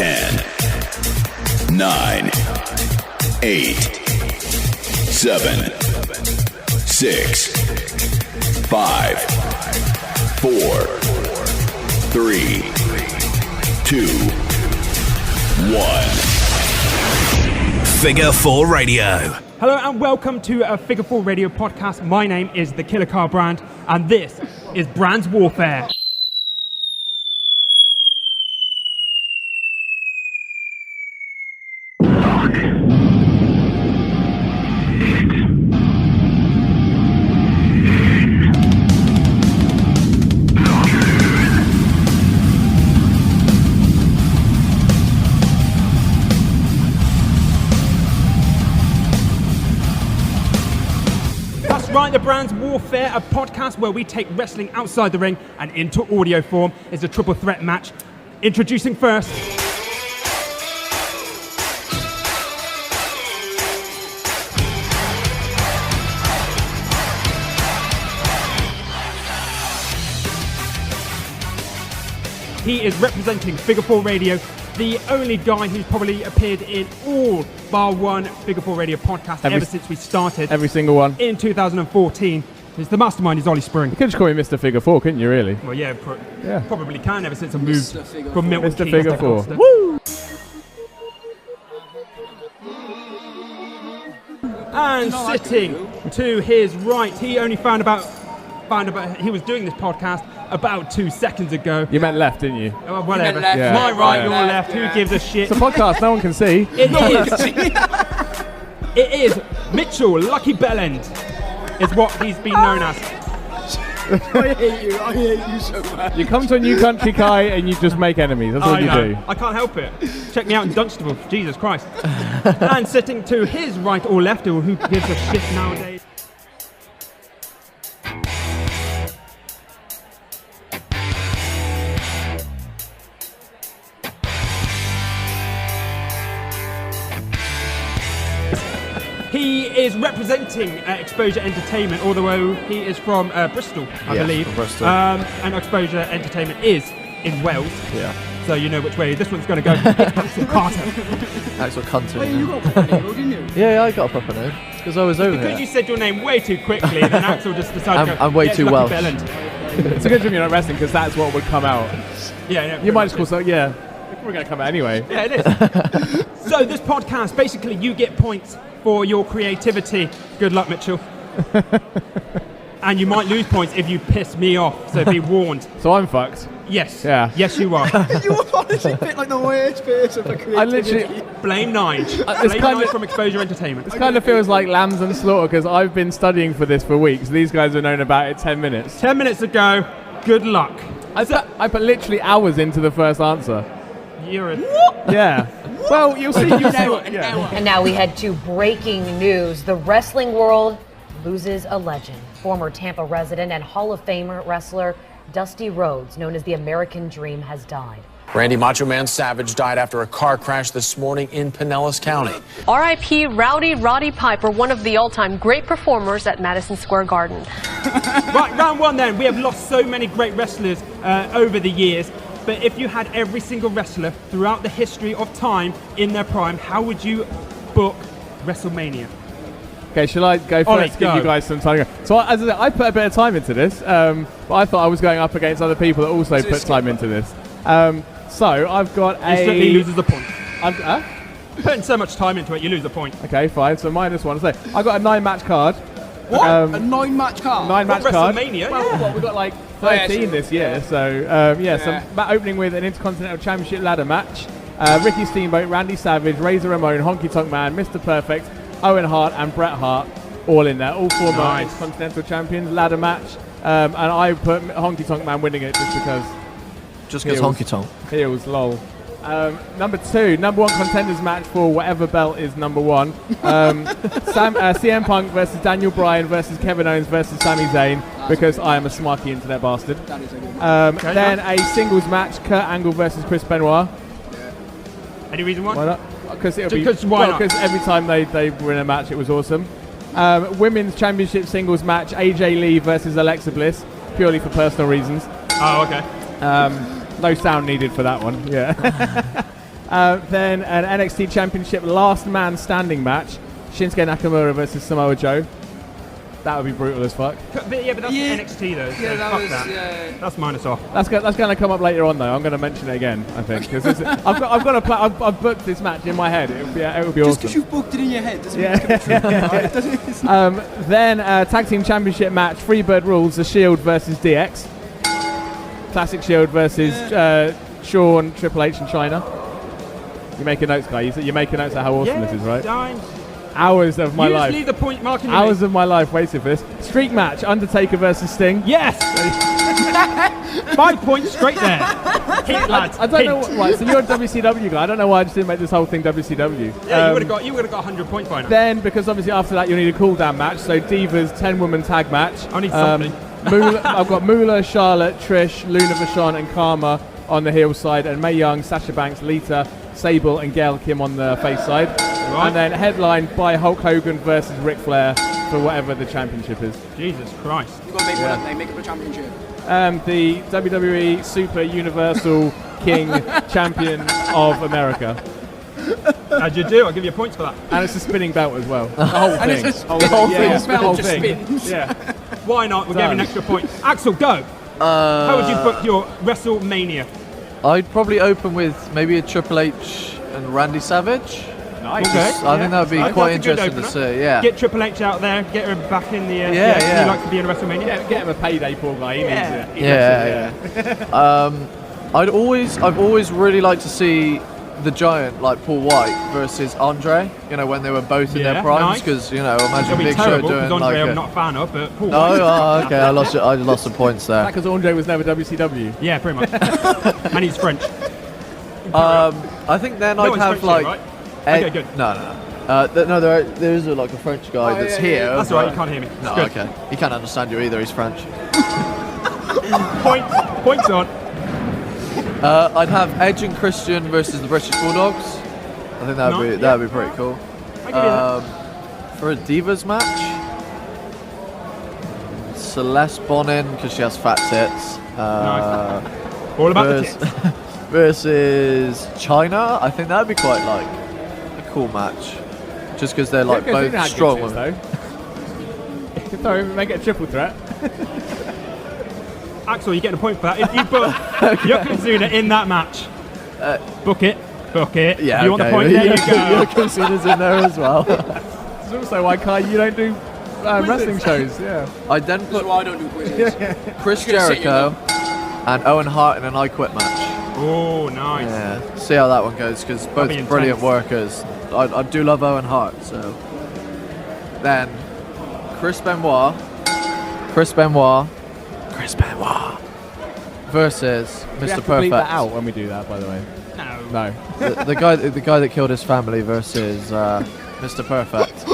10, 9, 8, 7, 6, 5, 4, 3, 2, 1. Figure 4 Radio. Hello and welcome to a Figure 4 Radio podcast. My name is the Killer Car Brand and this is Brands Warfare. Right, the Brands Warfare, a podcast where we take wrestling outside the ring and into audio form. It's a triple threat match. Introducing first, he is representing Figure 4 Radio, the only guy who's probably appeared in all bar one Figure 4 Radio podcast ever since we started. Every single one. In 2014. It's the Mastermind is Ollie Spring. You could just call me Mr. Figure 4, couldn't you, really? Well, yeah, probably can ever since I moved from Milton Mr. Keynes Figure to 4. Costa. Woo! And sitting to his right, he only found about he was doing this podcast about 2 seconds ago. You meant left, didn't you? Whatever. Left. Yeah. My right, Yeah. your left. Who gives a shit? It's a podcast, no one can see. It is Mitchell Lucky Bellend is what he's been known as. I hate you so much. You come to a new country, Kai, and you just make enemies. That's all you do. I can't help it. Check me out in Dunstable. Jesus Christ. And sitting to his right or left, or who gives a shit nowadays. He is representing Exposure Entertainment, although he is from Bristol, I believe. From Bristol. And Exposure Entertainment is in Wales. Yeah. So you know which way this one's going to go. It's Axel Carter. Axel Cunter. Wait, you got a proper name, didn't you? Yeah, I got a proper name. Because I was over Because here. you said your name way too quickly, then Axel just decided to go, I'm way "Get too Lucky Welsh." Bellend." It's a good job you're not wrestling, because that's what would come out. Yeah, You might just call something, yeah. We're going to come out anyway. Yeah, it is. So this podcast, basically you get points for your creativity. Good luck, Mitchell. And you might lose points if you piss me off, so be warned. So I'm fucked. Yes. Yeah. Yes, you are. You were honestly bit like the worst person for creativity. I literally... Blame Nige. It's Blame kind Nige of- from Exposure Entertainment. This kind of feels like Lambs and Slaughter, because I've been studying for this for weeks. These guys have known about it 10 minutes. 10 minutes ago, good luck. I put literally hours into the first answer. You're a... Yeah. Well, you'll see. You'll see what, And now we head to breaking news. The wrestling world loses a legend. Former Tampa resident and Hall of Famer wrestler Dusty Rhodes, known as the American Dream, has died. Randy Macho Man Savage died after a car crash this morning in Pinellas County. R.I.P. Rowdy Roddy Piper, one of the all-time great performers at Madison Square Garden. Right, round one then. We have lost so many great wrestlers over the years. But if you had every single wrestler throughout the history of time in their prime, how would you book WrestleMania? Okay, shall I go Ollie, first? Give go. you guys some time. So as I said, I put a bit of time into this, but I thought I was going up against other people that also put time into this. So I've got Instantly loses a point. Putting so much time into it, you lose a point. Okay, fine. So minus one. So I've got a 9-match card. What? A 9-match card? 9-match card. WrestleMania? Well, we've got like 13 this year. So so opening with an Intercontinental Championship ladder match. Ricky Steamboat, Randy Savage, Razor Ramon, Honky Tonk Man, Mr. Perfect, Owen Hart and Bret Hart, all in there. All former Intercontinental Champions, ladder match. And I put Honky Tonk Man winning it just because. Just because Honky Tonk. Heels, lol. Number 2, number 1 contenders match for whatever belt is number 1. CM Punk versus Daniel Bryan versus Kevin Owens versus Sami Zayn, because I am a smarky internet bastard. Then a singles match, Kurt Angle versus Chris Benoit. Any reason why? Why not? Because why not? Because every time they win a match, it was awesome. Women's Championship singles match, AJ Lee versus Alexa Bliss, purely for personal reasons. Oh, okay. No sound needed for that one. Yeah. Then an NXT Championship last man standing match. Shinsuke Nakamura versus Samoa Joe. That would be brutal as fuck. But that's NXT though. So Yeah, that fuck was. that. That's minus off. That's going to come up later on though. I'm going to mention it again. I think because I've got a plan. I've booked this match in my head. It would be Just awesome. because you've booked it in your head doesn't mean it's going to be true. Right? It doesn't- Then Tag Team Championship match. Freebird rules. The Shield versus DX. Classic Shield versus Shawn, Triple H, and China. You're making notes, guy. You're making notes of how awesome this is, right? Hours of my life. Usually the point marking. Hours of my life waiting for this. Streak match. Undertaker versus Sting. Yes. 5 points straight there. Hit, lads. I don't hit. know. Right, so you're a WCW guy. I don't know why I just didn't make this whole thing WCW. Yeah, you would have got 100 points by now. Then, because obviously after that you need a cool down match. So Divas 10-woman tag match. I need something. I've got Moolah, Charlotte, Trish, Luna Vachon, and Karma on the heel side, and Mae Young, Sasha Banks, Lita, Sable, and Gail Kim on the face side. Right. And then headlined by Hulk Hogan versus Ric Flair for whatever the championship is. Jesus Christ. You've got to make one up, mate. Make up a championship. The WWE Super Universal King Champion of America. As you do, I'll give you points for that. And it's a spinning belt as well. The whole And thing. it's a The whole thing. belt The whole just thing. spins. Yeah. Why not? We'll give you an Done. extra point. Axel, go. How would you book your WrestleMania? I'd probably open with maybe a Triple H and Randy Savage. Nice. Okay. I think that would be That's quite a good interesting to opener. see. Yeah. Get Triple H out there, get her back in the. Yeah. He likes to be in WrestleMania. Get him a payday, poor guy. He needs it. He needs it, I've always really liked to see the Giant, like Paul White versus Andre. You know, when they were both in Yeah, their primes, nice. because imagine It'll be Big Show terrible doing because Andre like. I'm not a fan of, but Paul No, White. okay, I lost some points there. Because Andre was never WCW. Yeah, pretty much. And he's French. I think then No I'd one's have French like. here, right? Okay, good. No. There is like a French guy that's here. That's but- all right, you can't hear me. It's No, good. okay. He can't understand you either. He's French. Points on. I'd have Edge and Christian versus the British Bulldogs. I think that'd be pretty cool. I give you that. For a Divas match, Celeste Bonin because she has fat tits. Nice. All about the vers- tits. versus China. I think that'd be quite like a cool match, just because they're like both strong women. Sorry, make it a triple threat. Axel, you're getting a point for that. If you book Yokozuna in that match, book it. Yeah, If you want the point, there you go. Yokozuna's in there as well. It's also why, Kai, you don't do wrestling shows. Yeah. I'd then That's put why I don't do quizzes. Chris You're gonna sit Jericho and Owen Hart in an I Quit match. Oh, nice. Yeah, see how that one goes, because both be brilliant intense. workers. I do love Owen Hart, so. Then, Chris Benoit versus We have Mr. to bleep that Perfect. out when we do that, by the way. No. No. the guy that killed his family versus Mr. Perfect.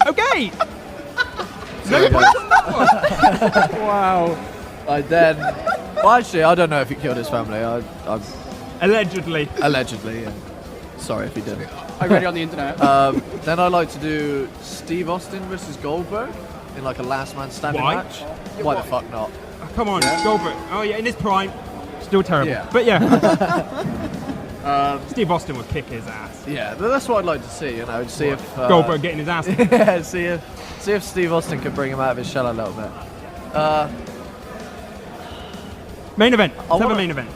Okay. No Wow. Well, actually, I don't know if he killed his family. I'm Allegedly. allegedly. Yeah. Sorry if he didn't. I read it on the internet. Then I like to do Steve Austin versus Goldberg in like a last man standing Why? match. Why the fuck not? Come on, Goldberg. Oh, yeah, in his prime. Still terrible. Yeah. But yeah. Steve Austin would kick his ass. Yeah, that's what I'd like to see. You know, see if Goldberg getting his ass. yeah, see if Steve Austin can bring him out of his shell a little bit. Main event. Let's have a wanna- main event.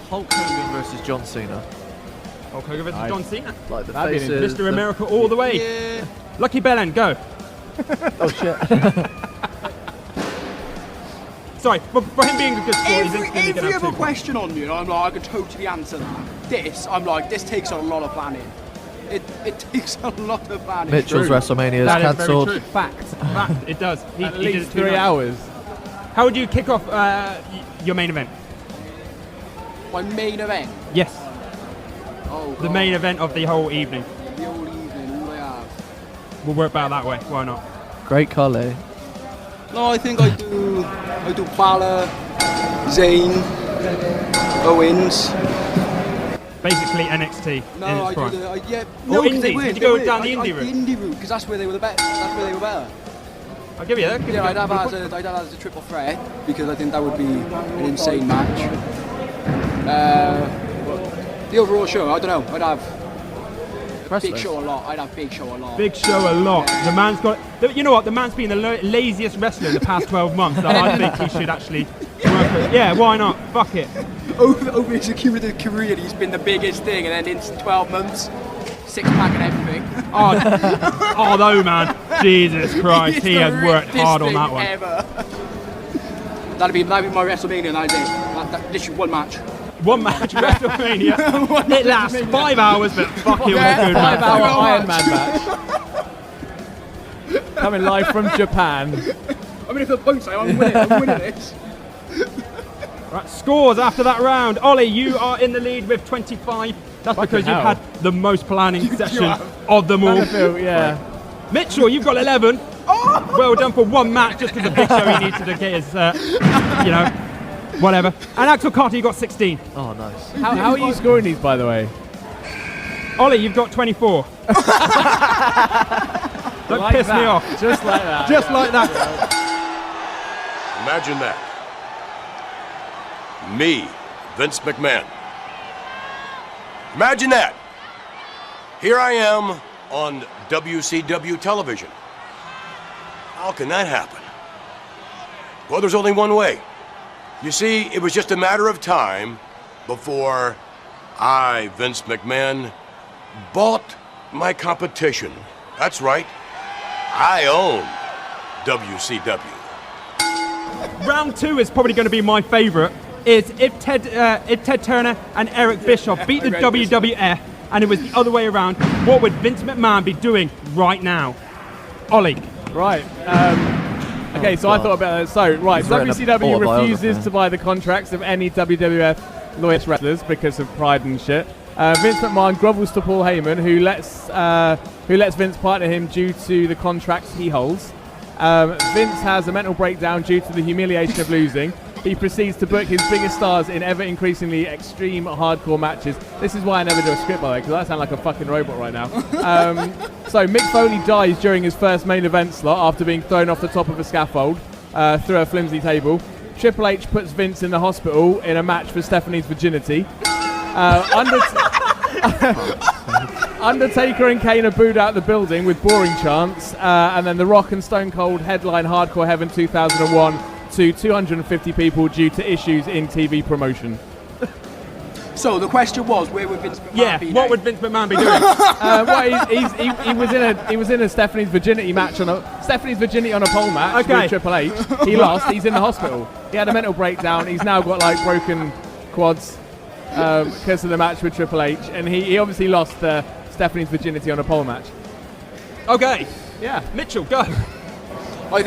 Hulk Hogan versus John Cena. Hulk Hogan versus Nice. John Cena. Like the That'd be faces. Mr. America all the way. Yeah. Lucky Bellend, go. Oh shit. Sorry, for him being a good sport, he's Every instantly going to have 2 other points. question on you, I'm like, I could totally answer that. This takes a lot of planning. It takes a lot of planning. Mitchell's WrestleMania is That is very cancelled. true. Fact. Fact, it does. He At did it least 2 3 nights. hours. How would you kick off your main event? My main event. Yes, Oh, the God. main event of the whole evening. The whole evening, all I have. We'll work about that way. Why not? Great Khali. No, I think I do Balor, Zayn, Owens. Basically NXT No, in I its prime. do yeah. Or No, 'cause indie. they Did weren't. you They go weren't. down the I- indie I- route? The indie route, because that's where they were the best. That's where they were better. I'll give you that. Yeah, I'd have that as a triple threat because I think that would be an insane match. The overall show, I don't know. I'd have Wrestlers. Big Show a lot. I'd have Big Show a lot. Big Show a lot. Yeah. The man's got. You know what? The man's been the laziest wrestler in the past 12 months. So I think he should actually work it. Yeah, why not? Fuck it. Over his cumulative career, he's been the biggest thing, and then in 12 months, 6-pack and everything. Although, man, Jesus Christ, He's he the has worked richest hard on thing that one. Ever. That'd be my WrestleMania. That is it. Literally one match. One match, WrestleMania. It lasts 5 hours, but fuck it was a good 5 match. hour Iron Man match. Coming live from Japan. I mean, if the points, I'm winning this. Right, scores after that round. Ollie, you are in the lead with 25. That's Fucking because you've hell. had the most planning session of them all. Yeah. Mitchell, you've got 11. Well done for one match, just because the Big Show he needed to get his, whatever. And Axel Carter, you got 16. Oh, nice. How are you scoring these, by the way? Ollie, you've got 24. Don't Like piss me that. off. Just like that. Just like that. Imagine that. Me, Vince McMahon. Imagine that. Here I am on WCW television. How can that happen? Well, there's only one way. You see, it was just a matter of time before I, Vince McMahon, bought my competition. That's right. I own WCW. Round 2 is probably going to be my favourite. Is if Ted Turner and Eric Bischoff beat the WWF and it was the other way around, what would Vince McMahon be doing right now? Ollie. Right. Okay, so I thought about that. So, right, He's written a WCW autobiography. refuses to buy the contracts of any WWF loyalist wrestlers because of pride and shit. Vince McMahon grovels to Paul Heyman, who lets Vince partner him due to the contracts he holds. Vince has a mental breakdown due to the humiliation of losing. He proceeds to book his biggest stars in ever increasingly extreme hardcore matches. This is why I never do a script, by the way, because I sound like a fucking robot right now. So Mick Foley dies during his first main event slot after being thrown off the top of a scaffold through a flimsy table. Triple H puts Vince in the hospital in a match for Stephanie's virginity. Undertaker and Kane are booed out the building with boring chants, and then The Rock and Stone Cold headline Hardcore Heaven 2001 to 250 people due to issues in TV promotion. So the question was, where would Vince McMahon be? What would Vince McMahon be doing? He was in a Stephanie's virginity match on a pole match with Triple H. He lost. He's in the hospital. He had a mental breakdown. He's now got like broken quads because of the match with Triple H, and he obviously lost Stephanie's virginity on a pole match. Okay. Yeah. Mitchell, go. I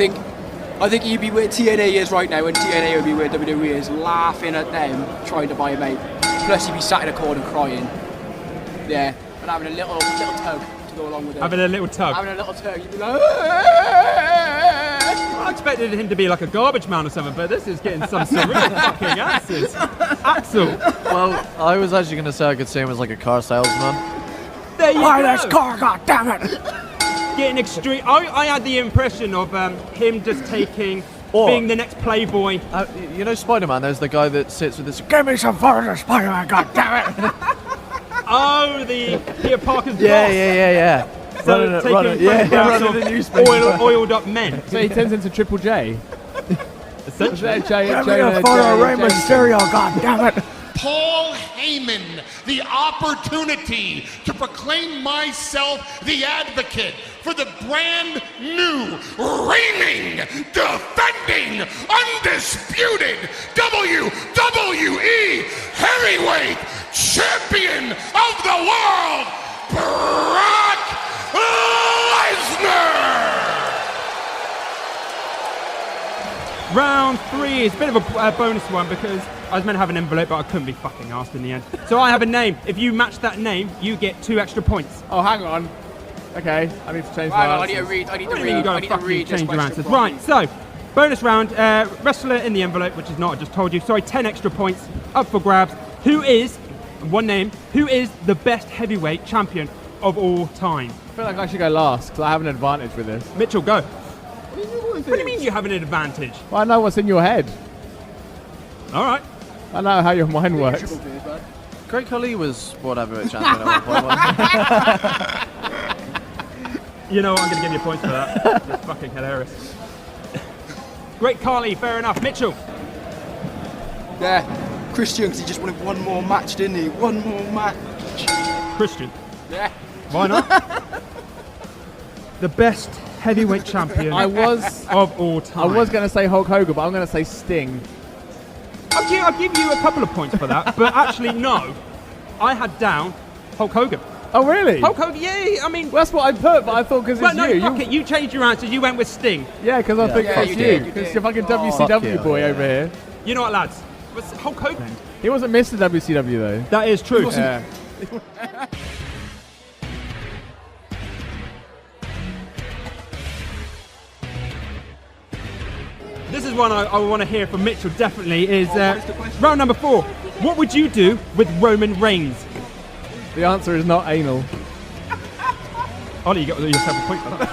think he'd be where TNA is right now, and TNA would be where WWE is, laughing at them trying to buy him out. Plus, he'd be sat in a corner crying. Yeah, and having a little tug to go along with it. Having a little tug. Having a little tug. You'd be like, I expected him to be like a garbage man or something, but this is getting some surreal fucking answers. Axel. Well, I was actually going to say I could see him as like a car salesman. There you go. this car, god damn it! Getting extreme. I had the impression of him just taking, being the next Playboy. You know Spider-Man, there's the guy that sits with this, give me some further Spider-Man, god damn it! Oh, the Peter Parker's boss. Yeah. So taking photographs of oiled up men. So he turns into Triple J. Essentially. Rey Mysterio, god damn it! Paul Heyman the opportunity to proclaim myself the advocate for the brand new, reigning, defending, undisputed WWE Heavyweight Champion of the World, Brock Lesnar! Round 3 is a bit of a bonus one because I was meant to have an envelope, but I couldn't be fucking asked in the end. So I have a name. If you match that name, you get 2 extra points. Oh, hang on. Okay, I need to change my answers. I need to read this Change your question answers. properly. Right, so bonus round. Wrestler in the envelope, which is not, I just told you. Sorry, 10 extra points up for grabs. Who is, one name, who is the best heavyweight champion of all time? I feel like I should go last because I have an advantage with this. Mitchell, go. What do you mean you have an advantage? Well, I know what's in your head. All right. I know how your mind works. Great Khali was World Heavyweight Champion at one point. You know what? I'm going to give you points for that. It's fucking hilarious. Great Khali, fair enough. Mitchell. Yeah, Christian, because he just wanted one more match, didn't he? One more match. Christian. Yeah. Why not? The best heavyweight champion of all time. I was going to say Hulk Hogan, but I'm going to say Sting. I'll give you a couple of points for that, but actually, no. I had down Hulk Hogan. Oh, really? Hulk Hogan, yeah, I mean... Well, that's what I put, but I thought because it's you. Fuck it, you changed your answer, you went with Sting. Yeah, because I think that's you. Because you're fucking WCW boy over here. You know what, lads? What's Hulk Hogan? He wasn't Mr. WCW, though. That is true. Yeah. This is one I want to hear from Mitchell, definitely, is round number 4. What would you do with Roman Reigns? The answer is not anal. Ollie, you got yourself a point for that.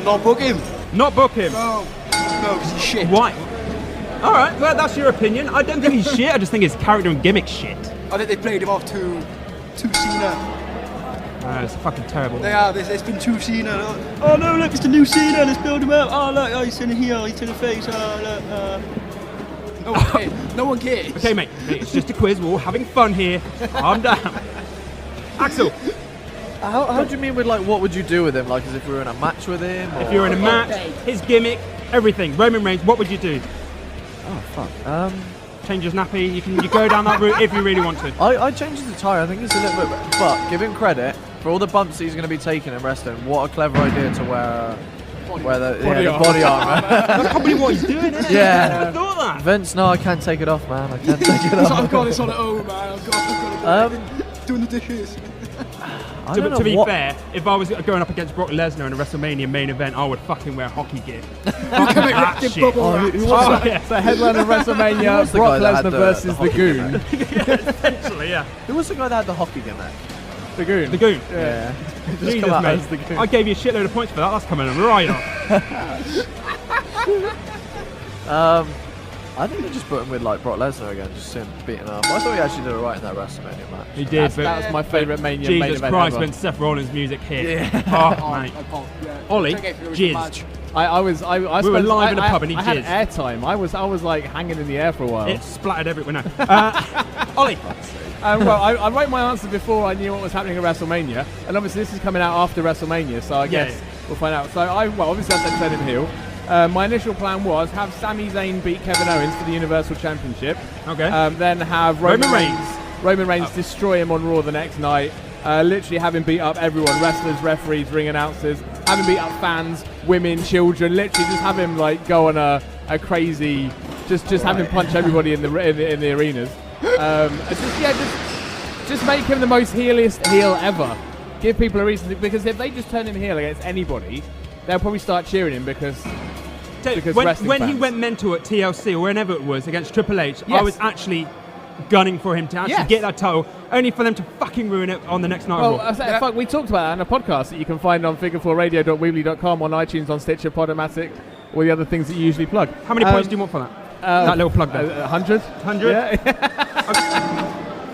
Not book him. Not book him? No, because he's shit. Why? All right, well, that's your opinion. I don't think he's shit, I just think his character and gimmick shit. I think they played him off too Cena. It's fucking terrible. They are. There's been two Cena. Oh no, look, it's the new Cena. Let's build him up. Oh look, he's in here. He's in the face. Oh look. No one cares. Okay, mate, it's just a quiz. We're all having fun here. Calm down. Axel. How do you mean with like what would you do with him? Like as if we were in a match with him? If you were in a match, his gimmick, everything. Roman Reigns, what would you do? Oh fuck. Change his nappy. You go down that route if you really want to. I changed his attire. I think it's a little bit, but give him credit for all the bumps he's going to be taking in wrestling. What a clever idea to wear the body armor. That's probably what he's doing, isn't it? Yeah. I thought that. Vince, no, I can't take it off, man. I can't take it off. I've got this on at home, man. I've got it. Doing the dishes. To be fair, if I was going up against Brock Lesnar in a WrestleMania main event, I would fucking wear hockey gear. That shit. So headline of WrestleMania, Brock Lesnar versus the Goon. Essentially, yeah. Who was the guy that had the hockey gimmick? The Goon. The Goon. Yeah. Jesus, mate. The Goon. I gave you a shitload of points for that. That's coming right off. I think they just put him with like Brock Lesnar again, just him beating up. I thought he actually did alright in that WrestleMania match. He did, that was my favourite Mania main event Jesus Christ, ever. when Seth Rollins' music hit. Yeah. Oh, mate. Ollie, jizzed. I We were live in a pub and he I had jizzed. airtime. I was like hanging in the air for a while. It splattered everywhere. No. Ollie. Well, I wrote my answer before I knew what was happening at WrestleMania, and obviously this is coming out after WrestleMania, so I guess we'll find out. So obviously I said turn him heel. My initial plan was have Sami Zayn beat Kevin Owens for the Universal Championship. Okay. Then have Roman Reigns destroy him on Raw the next night. Literally have him beat up everyone, wrestlers, referees, ring announcers, have him beat up fans, women, children, literally just have him like go on a crazy, just have him punch everybody in the arenas. Just make him the most heeliest heel ever. Give people a reason because if they just turn him heel against anybody, they'll probably start cheering him because when he went mental at TLC or whenever it was against Triple H, I was actually gunning for him to actually get that title, only for them to fucking ruin it on the next night. Well, fuck, we talked about that in a podcast that you can find on figure4radio.weebly.com, on iTunes, on Stitcher, Podomatic, all the other things that you usually plug. How many points do you want for that? That little plug there. 100. 100? Yeah.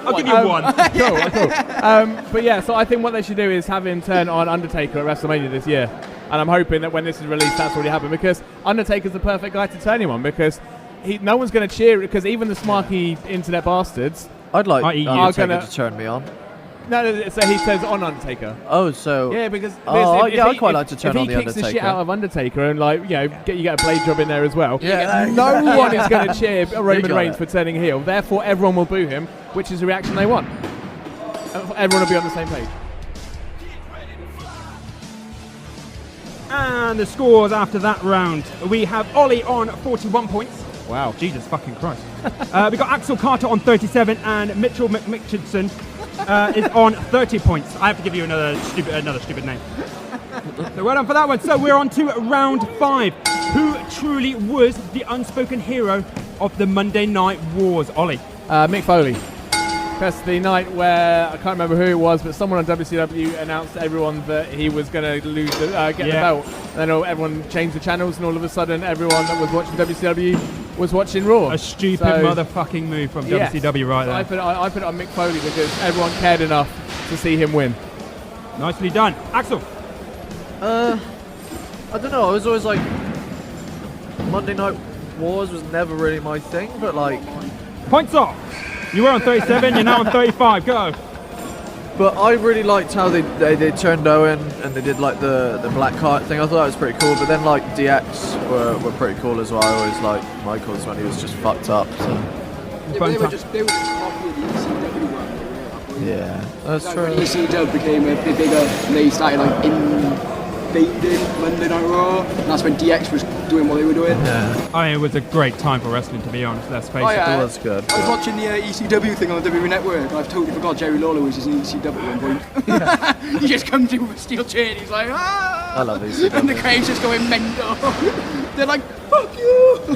I'll give you one. Cool. But yeah, so I think what they should do is have him turn on Undertaker at WrestleMania this year. And I'm hoping that when this is released, that's already happened, because Undertaker's the perfect guy to turn him on, because no one's going to cheer, because even the smarky internet bastards... I'd like Undertaker to turn me on. No, so he turns on Undertaker. Oh, so... Yeah, because... I'd quite like to turn on the Undertaker. If he kicks the shit out of Undertaker and, like, you get a blade job in there as well, yeah, no one is going to cheer Roman Reigns for turning heel. Therefore, everyone will boo him, which is the reaction they want. Everyone will be on the same page. And the scores after that round. We have Ollie on 41 points. Wow, Jesus fucking Christ. We got Axel Carter on 37 and Mitchell McMitchinson is on 30 points. I have to give you another stupid name. So well done for that one. So we're on to round 5. Who truly was the unspoken hero of the Monday Night Wars? Ollie. Mick Foley. That's the night where, I can't remember who it was, but someone on WCW announced to everyone that he was going to lose, get the belt. And then everyone changed the channels, and all of a sudden everyone that was watching WCW was watching Raw. A stupid motherfucking move from WCW right there. I put it on Mick Foley because everyone cared enough to see him win. Nicely done. Axel. I don't know. I was always like, Monday Night Wars was never really my thing, but like... Points off. You were on 37, you're now on 35. Go. But I really liked how they turned Owen and they did like the black card thing. I thought that was pretty cool. But then like DX were pretty cool as well. I always liked Michaels when he was just fucked up. So. They were just copying the ECW one. Yeah, that's true. When ECW became a bit bigger, and they started like invading Monday Night Raw, and that's when DX was doing what they were doing. Yeah. I mean, it was a great time for wrestling, to be honest. Let's face it. It was good. I was watching the ECW thing on the WWE Network, and I've totally forgot Jerry Lawler was in ECW at one point. He just comes in with a steel chair, and he's like, ah! I love ECW. And the crowd's just going mental. They're like, fuck you!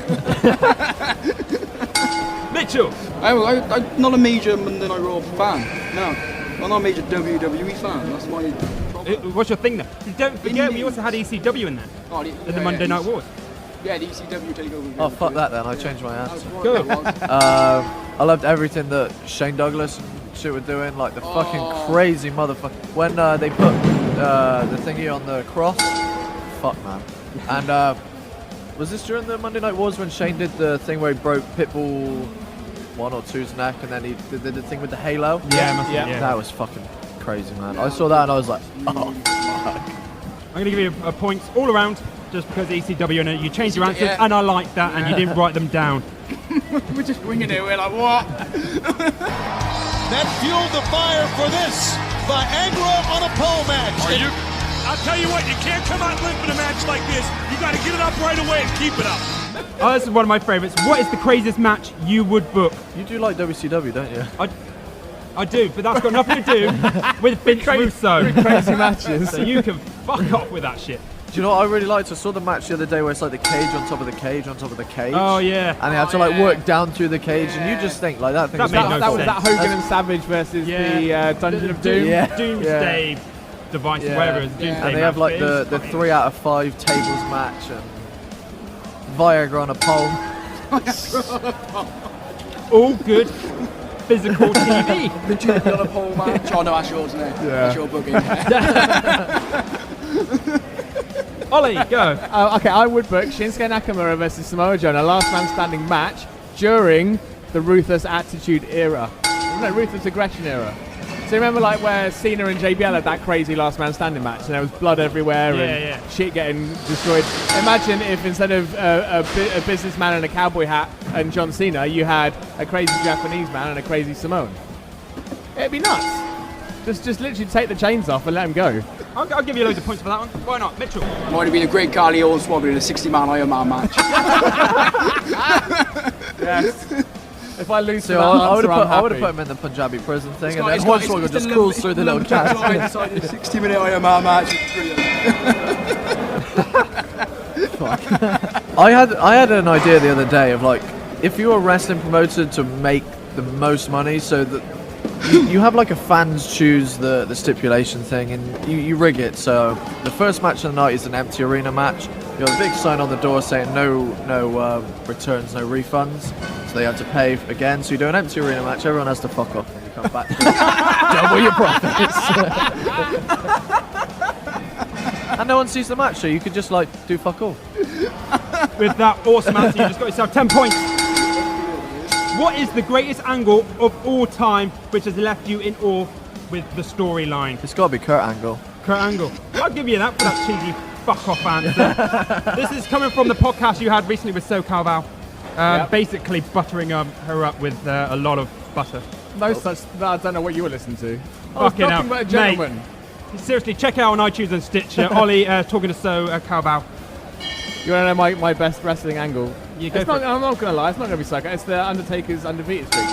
Mitchell! I'm not a major Monday Night Raw fan, no. I'm not a major WWE fan, that's my problem. What's your thing then? Don't forget, we also had ECW in there. Oh, in the Monday Night Wars. Yeah, the ECW takeover. Oh, fuck that then. I changed my answer. Go. I loved everything that Shane Douglas and shit were doing, like the fucking crazy motherfucker. When they put the thingy on the cross, fuck man. And was this during the Monday Night Wars when Shane did the thing where he broke Pitbull 1 or 2's neck and then he did the thing with the halo? Yeah. That was fucking crazy, man. I saw that and I was like, oh, fuck. I'm going to give you a points all around just because ECW, and you changed your answers, and I like that, and you didn't write them down. We're just winging it, we're like, what? That fueled the fire for this Viagra on a pole match. I'll tell you what, you can't come out limp in a match like this. You got to get it up right away and keep it up. Oh, this is one of my favourites. What is the craziest match you would book? You do like WCW, don't you? I do, but that's got nothing to do with Vince Russo. Crazy matches. So you can fuck off with that shit. Do you know what I really liked? I saw the match the other day where it's like the cage on top of the cage on top of the cage. Oh, yeah. And they had to like work down through the cage, and you just think like that thing. That was that Hogan and Savage versus the Dungeon of Doom. Doomsday device, whatever it is. Doomsday and they have like the 3 out of 5 tables match and Viagra on a pole. All good physical TV. Literally on a pole match. Oh no, that's yours, isn't it? Yeah. That's your booking. Ollie, go. Okay, I would book Shinsuke Nakamura versus Samoa Joe in a last man standing match during the Ruthless Attitude era. No, Ruthless Aggression era. So remember like where Cena and JBL had that crazy last man standing match and there was blood everywhere and shit getting destroyed. Imagine if instead of a businessman in a cowboy hat and John Cena, you had a crazy Japanese man and a crazy Samoan. It'd be nuts. Just literally take the chains off and let him go. I'll give you loads of points for that one. Why not? Mitchell. Might have been a great Carly Oswald in a 60-man Iron Man match. Yes. If I lose, so I would have put him in the Punjabi prison thing, and then Hornswoggle just crawls through the little cat. 60-minute Iron Man match. I had an idea the other day of like, if you were wrestling promoted to make the most money, so that you have like a fans choose the stipulation thing, and you rig it. So the first match of the night is an empty arena match. You have a big sign on the door saying no returns, no refunds. So they have to pay again. So you do an empty arena match. Everyone has to fuck off when you come back. Double your profits. And no one sees the match, so you could just like do fuck all. With that awesome answer, you just got yourself 10 points. What is the greatest angle of all time which has left you in awe with the storyline? It's got to be Kurt Angle. Kurt Angle. I'll give you that for that cheesy fuck off answer. This is coming from the podcast you had recently with SoCal Val. Basically buttering her up with a lot of butter. No such. I don't know what you were listening to. Fucking hell, about a gentleman. Mate, seriously, check it out on iTunes and Stitcher. Ollie talking to SoCal Val. You want to know my best wrestling angle? I'm not going to lie, it's not going to be SoCal. It's the Undertaker's undefeated streak.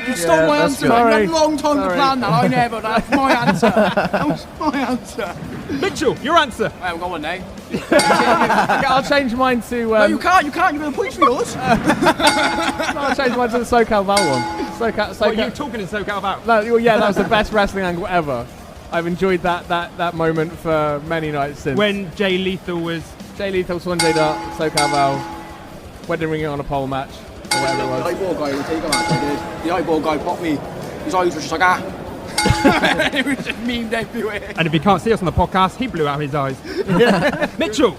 You stole my answer. You had a long time to plan that. I never. That's my answer. That was my answer. Mitchell, your answer. I haven't got one now. I'll change mine to... no, you can't. You can't. You're going to push for yours. I'll change mine to the SoCal Val one. What, you talking in SoCal Val? No, yeah, that was the best wrestling angle ever. I've enjoyed that moment for many nights since. When Jay Lethal was... Jay Lethal, Swan J. Dart, SoCal Val. Wedding ring on a pole match, or whatever it The was. eyeball guy would take him out. I did. The eyeball guy popped me. His eyes were just like, ah. It was just memed everywhere. And if you can't see us on the podcast, he blew out his eyes. Mitchell,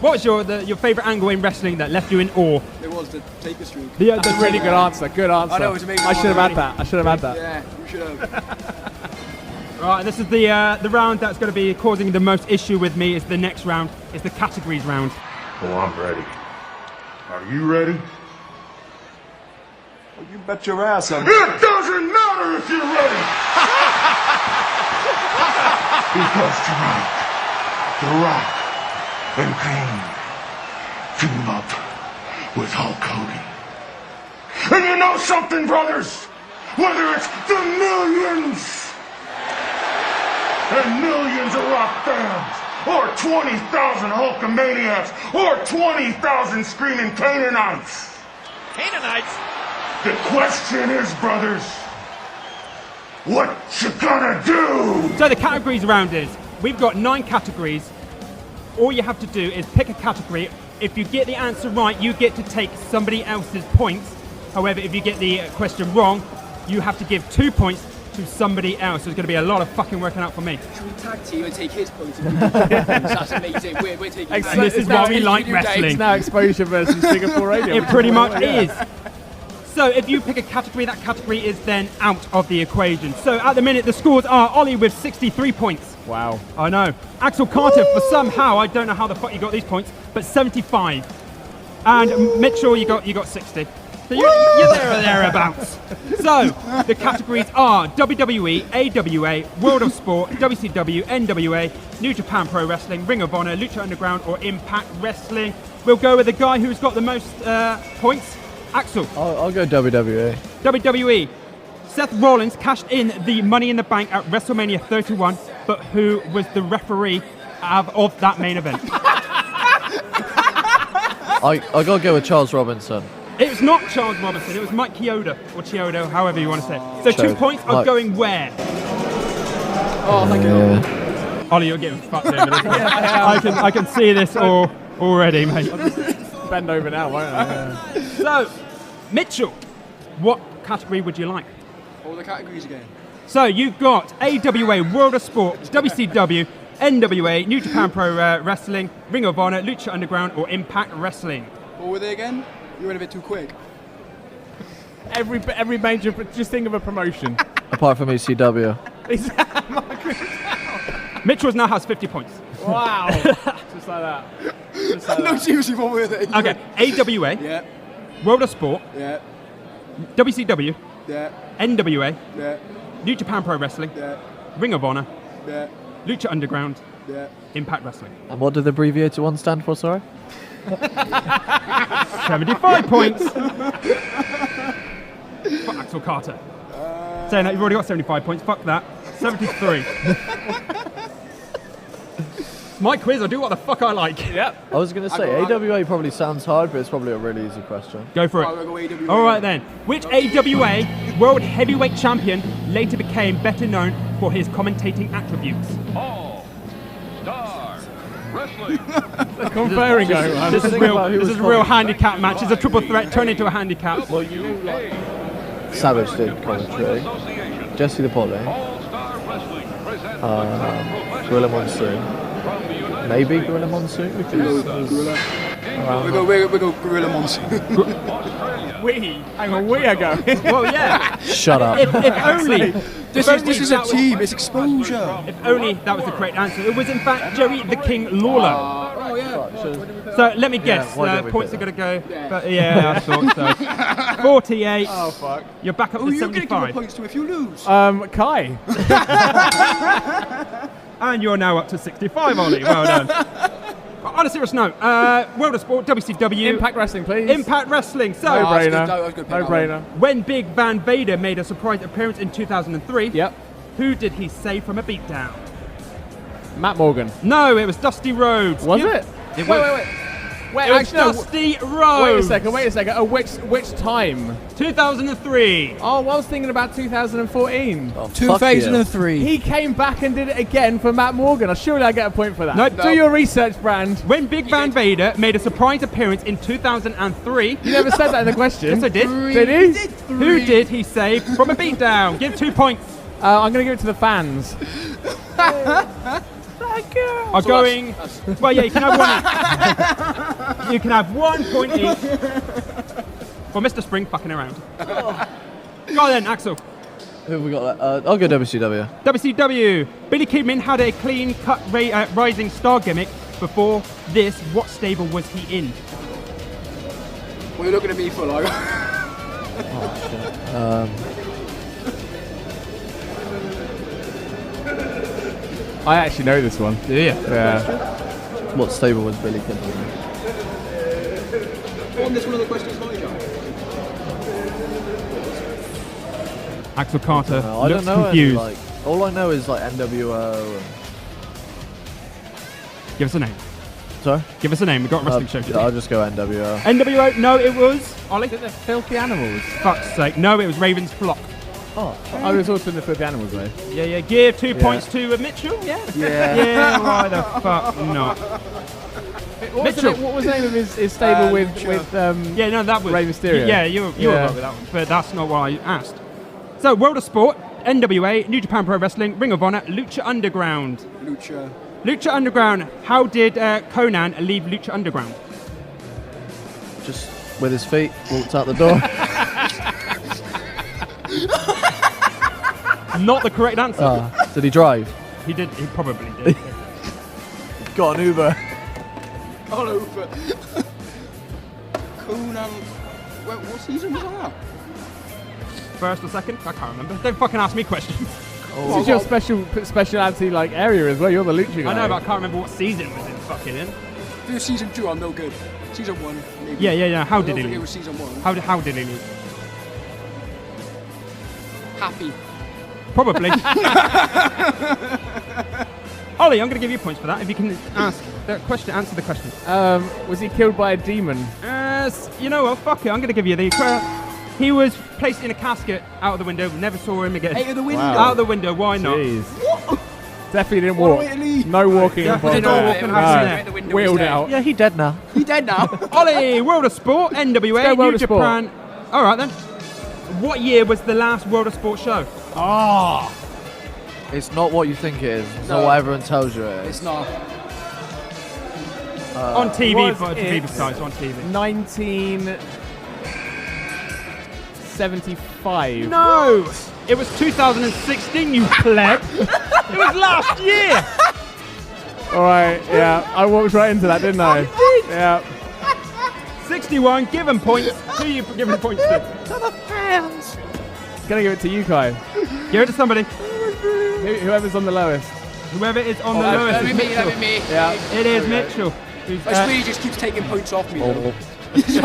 what was your favourite angle in wrestling that left you in awe? It was the Taker streak. That's a really good answer. Good answer. I know, it was amazing. I should have had that. I should have had that. Yeah, you should have. Right, this is the round that's going to be causing the most issue with me. Is the next round. It's the categories round. Oh, I'm ready. Are you ready? Well, you bet your ass I'm ready. It doesn't matter if you're ready! Because tonight, The Rock and Kane team up with Hulk Hogan. And you know something, brothers? Whether it's the millions and millions of Rock fans, or 20,000 Hulkamaniacs, or 20,000 screaming Canaanites. Canaanites? The question is, brothers, what you gonna do? So the categories round is, we've got 9 categories. All you have to do is pick a category. If you get the answer right, you get to take somebody else's points. However, if you get the question wrong, you have to give 2 points to somebody else. So it's going to be a lot of fucking working out for me. Should we tag team and take his points? That's amazing. We're taking And this is why we like wrestling. It's now Exposure versus Singapore Radio. It pretty much is. So if you pick a category, that category is then out of the equation. So at the minute, the scores are Ollie with 63 points. Wow. I know. Axel Carter, for somehow, I don't know how the fuck you got these points, but 75. And Mitchell, you got 60. So you're there or thereabouts. So the categories are WWE, AWA, World of Sport, WCW, NWA, New Japan Pro Wrestling, Ring of Honor, Lucha Underground, or Impact Wrestling. We'll go with the guy who's got the most points. Axel. I'll go WWE. WWE. Seth Rollins cashed in the Money in the Bank at WrestleMania 31, but who was the referee of that main event? I gotta go with Charles Robinson. It was not Charles Robinson, it was Mike Chioda, or Chiodo, however you want to say it. So 2 points are going where? Oh, thank you. Ollie, you're getting fucked over this one. I can see this already, mate. Bend over now, won't I? So, Mitchell, what category would you like? All the categories again. So you've got AWA, World of Sport, WCW, NWA, New Japan Pro Wrestling, Ring of Honor, Lucha Underground, or Impact Wrestling. What were they again? You went a bit too quick. Every major, just think of a promotion. Apart from ECW. Mitchell now has 50 points. Wow. Just like that. Just like No, that. seriously, what were they? Okay, AWA, Yeah, World of Sport, yeah, WCW, yeah, NWA, yeah, New Japan Pro Wrestling, yeah, Ring of Honor, yeah, Lucha Underground, yeah. Impact Wrestling. And what did the abbreviated one stand for, sorry? 75 points. For Axel Carter. Saying that you've already got 75 points, fuck that. 73. My quiz, I do what the fuck I like. Yep. I was going to say, AWA probably sounds hard, but it's probably a really easy question. Go for Right, we'll it. go AWA. All right then. Which AWA World Heavyweight Champion later became better known for his commentating attributes? All Star Wrestling. Conferring going on. This is think about who this was is a real commentating. handicap match. It's a triple threat turned into a handicap. Well, you know, like Savage did commentary, Jesse the Poly, Gorilla Monsoon, maybe Gorilla Monsoon because We go Gorilla Monsoon. Hang on, we are going. Well, yeah. shut up. If only. This is a team. It's exposure. If only that was the correct answer. It was in fact Jerry the King Lawler. Oh yeah. So let me guess. why didn't we Points are pick going to go. Yeah. But yeah, I thought so. 48. Oh, fuck. You're back up Who are to you going to give 75. points to if you lose? Kai. And you're now up to 65, Ollie. Well done. On a serious note, World of Sport, WCW. Impact Wrestling, please. Impact Wrestling. So, No-brainer. that was good pick, No-brainer. when Big Van Vader made a surprise appearance in 2003, Yep. who did he save from a beatdown? Matt Morgan. No, it was Dusty Rhodes. Was it? It was. Wait. Wait, It was actually, no. Dusty Rhodes. Wait a second. Oh, which time? 2003. Oh, I was thinking about 2014. Oh, fuck 2003. He came back and did it again for Matt Morgan. Surely I get a point for that. No. Do your research, Brand. When Big Van Vader made a surprise appearance in 2003. You never said that in the question. Yes, I did. Did he? Who did he save from a beatdown? Give 2 points. I'm going to give it to the fans. Are going. Well, yeah, you can have one. You can have 1 point each. For Mr. Spring fucking around. Go on then, Axel. Who have we got? I'll go WCW. WCW. Billy Kidman had a clean-cut rising star gimmick. Before this, what stable was he in? What are you looking at me for, like? I actually know this one. Do you? Yeah. What stable was Billy Kidman? On this one of the questions, not you? Axel Carter I looks don't know. confused. Like, all I know is like NWO. And... Give us a name. Sorry? Give us a name. We've got a wrestling show today. I'll just go NWO. NWO? No, it was... Ollie? Is it the Filthy Animals? Fuck's sake. No, it was Raven's Flock. Oh, I was also in the Filthy Animals, though. Yeah. Give 2 points to Mitchell. Yeah. Yeah, why the fuck not? Mitchell. What was the name of his stable with yeah, no, that was... Rey Mysterio? Yeah, you were right with that one. But that's not what I asked. So, World of Sport, NWA, New Japan Pro Wrestling, Ring of Honor, Lucha Underground. Lucha Underground. How did Conan leave Lucha Underground? Just with his feet, walked out the door. Not the correct answer. Did he drive? He did. He probably did. Got an Uber. All over. Conan. What season was that? First or second? I can't remember. Don't fucking ask me questions. This is your speciality like area as well. You're the Lucha guy. I know, but I can't remember what season it was in fucking in. If it was season 2, I'm no good. Season 1, maybe. Yeah. How did he It leave? was season 1. How did he leave? Happy. Probably. Ollie, I'm going to give you points for that if you can answer the question. Was he killed by a demon? You know what? Fuck it. I'm going to give you the. He was placed in a casket out of the window. Never saw him again. Out of the window? Out of the window. Why not? Jeez. Definitely didn't walk. No walking Definitely involved. no walking happening there. Wheeled out. Yeah, he dead now. He dead now. Ollie, World of Sport, NWA, World New of Sport. Japan. All right then. What year was the last World of Sport show? It's not what you think it is. It's No. not what everyone tells you it is. It's not. On TV, was but to be it- precise, on TV. 1975. No! It was 2016, you pleb! It was last year! All right, yeah. I walked right into that, didn't I? Yeah. 61, give him points. Who are you giving points to? Gonna give it to you, Kai. Give it to somebody. Whoever's on the lowest. Whoever is on the lowest That'd is be me, Mitchell. that'd be me. Yeah. It is Mitchell. Who's, He just keeps taking points off me. though. Oh. He's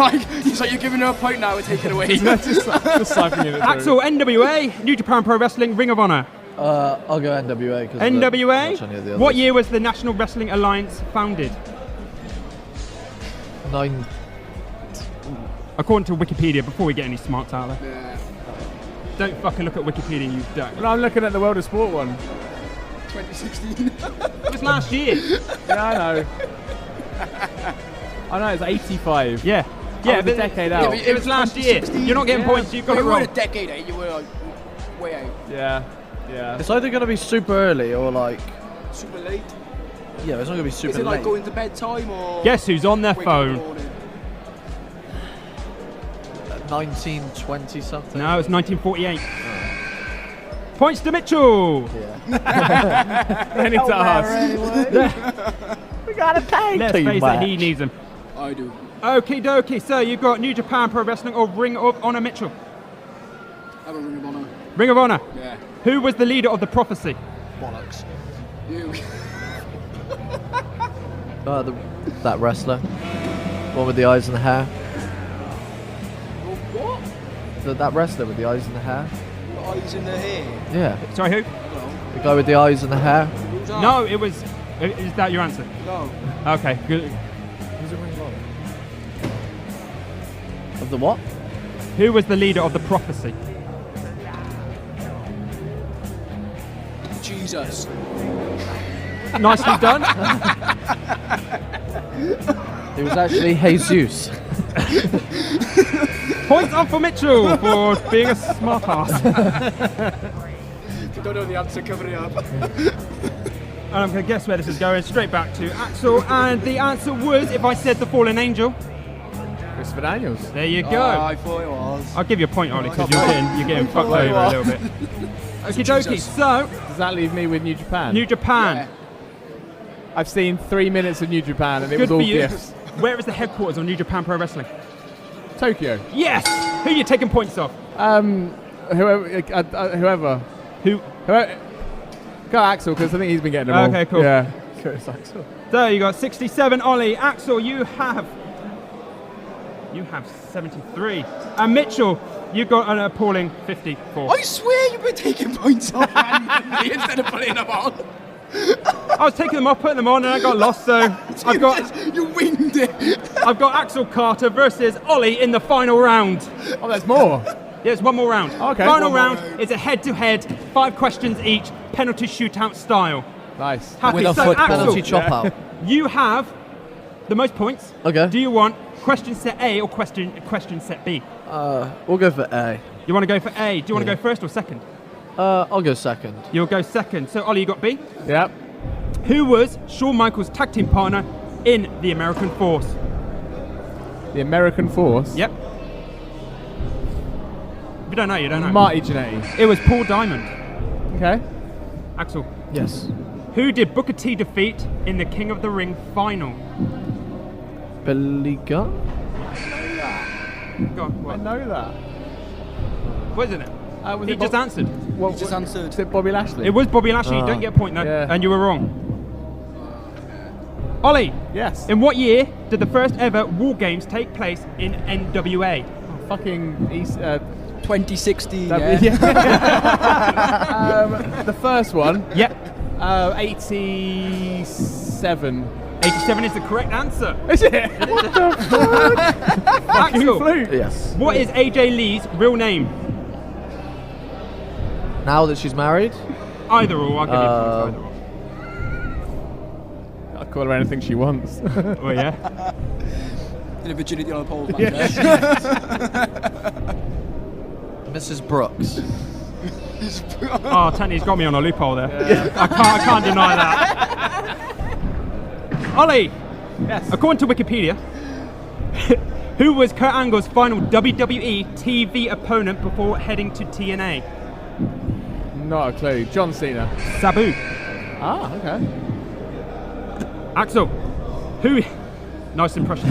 like, you're giving her a point now and taking it away. just siphoning it through. Axel, NWA, New Japan Pro Wrestling, Ring of Honor. I'll go NWA. NWA? What year was the National Wrestling Alliance founded? 9. According to Wikipedia, before we get any smarts out there. Yeah. Don't fucking look at Wikipedia, you don't. Well, I'm looking at the World of Sport one. 2016. It was last year. Yeah, I know. I know, it's 85. Yeah. Yeah, the decade out. It was last year. You're not getting points, you got it You were wrong. a decade, eh? You were like way out. Yeah. It's either going to be super early or like... Super late. Yeah, it's not going to be super Is it late. like going to bedtime or? Guess who's on their waking up in the phone? morning? 1920 something. No, it's 1948. Points to Mitchell. Any to us. We got to pay. Let's face it, he needs them. I do. Okie dokie, so you've got New Japan Pro Wrestling or Ring of Honor, Mitchell? Have a Ring of Honor. Ring of Honor. Yeah. Who was the leader of the Prophecy? Bollocks. You. That wrestler. One with the eyes and the hair. What? That wrestler with the eyes and the hair. Eyes in the hair. Yeah. Sorry, who? The guy with the eyes and the hair. No, it was... Is that your answer? No. Okay, good. Who's it Ring of Honor? Of the what? Who was the leader of the Prophecy? Jesus. Nicely done. It was actually Jesus. Points up for Mitchell for being a smart ass. You don't know the answer, cover it up. And I'm going to guess where this is going. Straight back to Axel. And the answer was, if I said the Fallen Angel. Christopher Daniels. There you go. I thought it was. I'll give you a point, Ollie, because you're getting fucked over a little bit. Okie dokie. So, does that leave me with New Japan? New Japan. Yeah. I've seen 3 minutes of New Japan, and it Good was all for you. gifts. Where is the headquarters of New Japan Pro Wrestling? Tokyo. Yes. Who are you taking points off? Whoever. Go Axel, because I think he's been getting them all. Okay, cool. Yeah. Axel. So you got 67, Ollie. Axel, you have 73. And Mitchell, you got an appalling 54. I swear you've been taking points off randomly instead of putting them on. I was taking them off, putting them on, and I got lost. So You winged it. I've got Axel Carter versus Ollie in the final round. Oh, there's more. Yeah, it's one more round. Okay. Final One more round is a head-to-head, 5 questions each, penalty shootout style. Nice. Happy? With a So, foot Axel, penalty chop out. you have the most points. Okay. Do you want question set A or question set B? We'll go for A. You want to go for A? Do you want to go first or second? I'll go second. You'll go second. So, Ollie, you got B? Yep. Who was Shawn Michaels' tag team partner in the American Force? The American Force. Yep. If you don't know, you don't know. Marty Jannetty. It was Paul Diamond. Okay. Axel. Yes. Who did Booker T defeat in the King of the Ring final? Billy Gunn? Go on, what? I know that. Wasn't it? Was He it just answered. You just answered. Is it Bobby Lashley? It was Bobby Lashley. You don't get a point, though. Yeah. And you were wrong. Ollie. Yes. In what year did the first ever War Games take place in NWA? Fucking East. 2016. Yeah. The first one. Yep. 87. 87 is the correct answer. Is it? What the fuck? Axel. Yes. What is AJ Lee's real name? Now that she's married? Either or. I'll give you points, either or. I'll call her anything she wants. Oh, yeah? In a virginity on a pole. Mrs. Brooks. Oh, Tanya's got me on a loophole there. Yeah. I can't deny that. Ollie. Yes. According to Wikipedia, who was Kurt Angle's final WWE TV opponent before heading to TNA? Not a clue. John Cena. Sabu. Ah, okay. Axel. Who? Nice impression.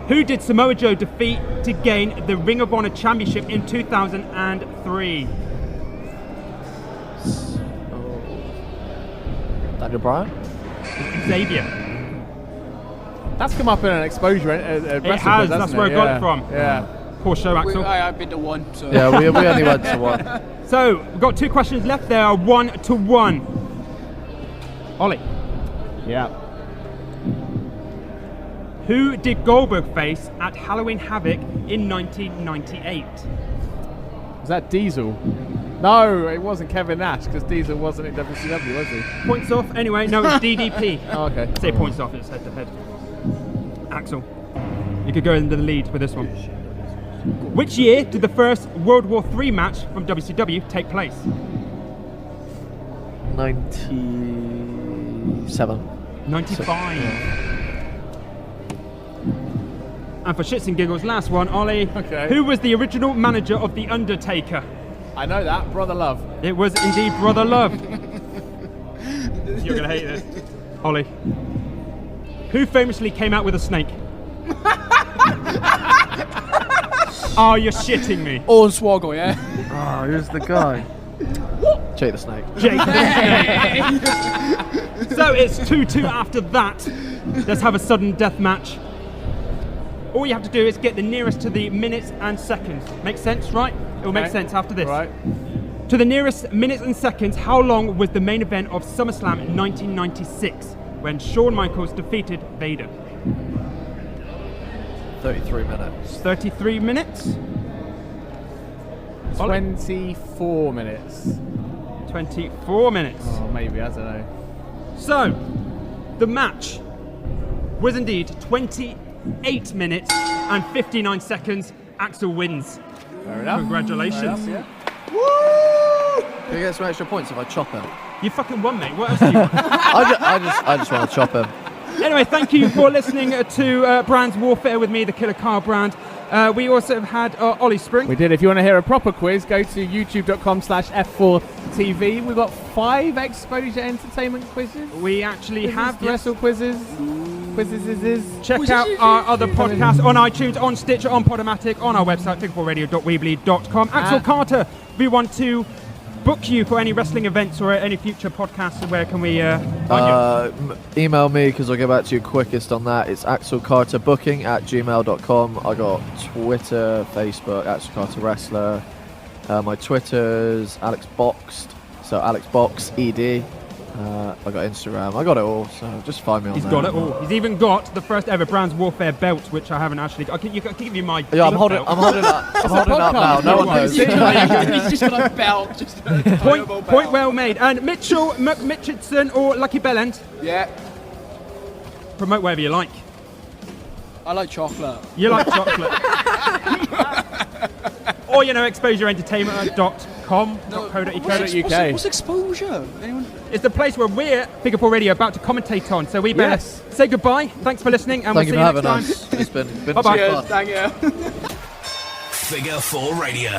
Who did Samoa Joe defeat to gain the Ring of Honor Championship in 2003? Daniel Bryan? Xavier. That's come up in an exposure. It has. That's where I got it from. Yeah. Poor show, Axel. I've been to one. So. Yeah, we only went to one. So we've got 2 questions left. They are 1-1. Ollie. Yeah. Who did Goldberg face at Halloween Havoc in 1998? Was that Diesel? No, it wasn't Kevin Nash, because Diesel wasn't in WCW, was he? Points off. Anyway, no, it's DDP. Oh, okay. Say points off. It's head to head. Axel, you could go into the lead with this one. Which year did the first World War III match from WCW take place? 97. 95. And for shits and giggles, last one, Ollie. Okay. Who was the original manager of The Undertaker? I know that. Brother Love. It was indeed Brother Love. You're going to hate this. Ollie. Who famously came out with a snake? Oh, you're shitting me. Hornswoggle, yeah? Oh, who's the guy? Jake the Snake. Jake the Snake. So it's 2-2 after that. Let's have a sudden death match. All you have to do is get the nearest to the minutes and seconds. Makes sense, right? It will make sense after this. Right. To the nearest minutes and seconds, how long was the main event of SummerSlam in 1996 when Shawn Michaels defeated Vader? 33 minutes. 33 minutes. 24 minutes. 24 minutes. Oh, maybe, I don't know. So, the match was indeed 28 minutes and 59 seconds. Axel wins. Fair enough. Congratulations. Fair enough, Do you get some extra points if I chop him? You fucking won, mate. What else do you want? I just want to chop him. Anyway, thank you for listening to Brands Warfare with me, the Killer Car Brand. We also have had Ollie Spring. We did. If you want to hear a proper quiz, go to youtube.com/F4TV. We've got 5 Exposure Entertainment quizzes. We actually have Wrestle quizzes. Check out our other podcasts on iTunes, on Stitcher, on Podomatic, on our website, figure4radio.weebly.com. Axel Carter, we want to book you for any wrestling events or any future podcasts. Where can we find you? Email me because I'll get back to you quickest on that. It's axelcarterbooking@gmail.com. I got Twitter, Facebook, Axel Carter Wrestler. My Twitter's AlexBoxed, so AlexBoxED. I got Instagram. I got it all, so just find me on there. He's got it all. He's even got the first ever Brands Warfare belt, which I haven't actually got. I can give you my. Yeah, I'm holding up now. No one knows. He's just got a belt. Point well made. And Mitchell McMitchison or Lucky Bellend. Yeah. Promote whatever you like. I like chocolate. You like chocolate. Or, exposureentertainment.com.co.uk. What's exposure? Anyone? It's the place where we're Figure 4 Radio about to commentate on. So we better say goodbye. Thanks for listening, and we'll see you next time. It's been Bye-bye. fun. Thank you. Figure 4 Radio.